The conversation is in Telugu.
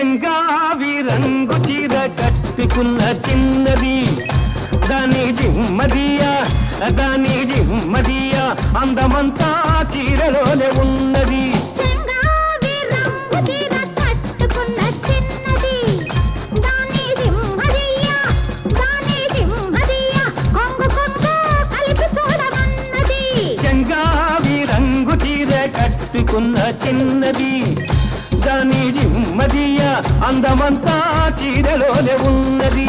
చెంగావి రంగు చీర కట్టుకున్న చిన్నది దాని జిమ్మదియా అందమంతా చీరలోనే ఉన్నది చెంగావి రంగు చీర కట్టుకున్న చిన్నది దాని జిమ్మదియా అందమంతా చీరలోనే ఉన్నది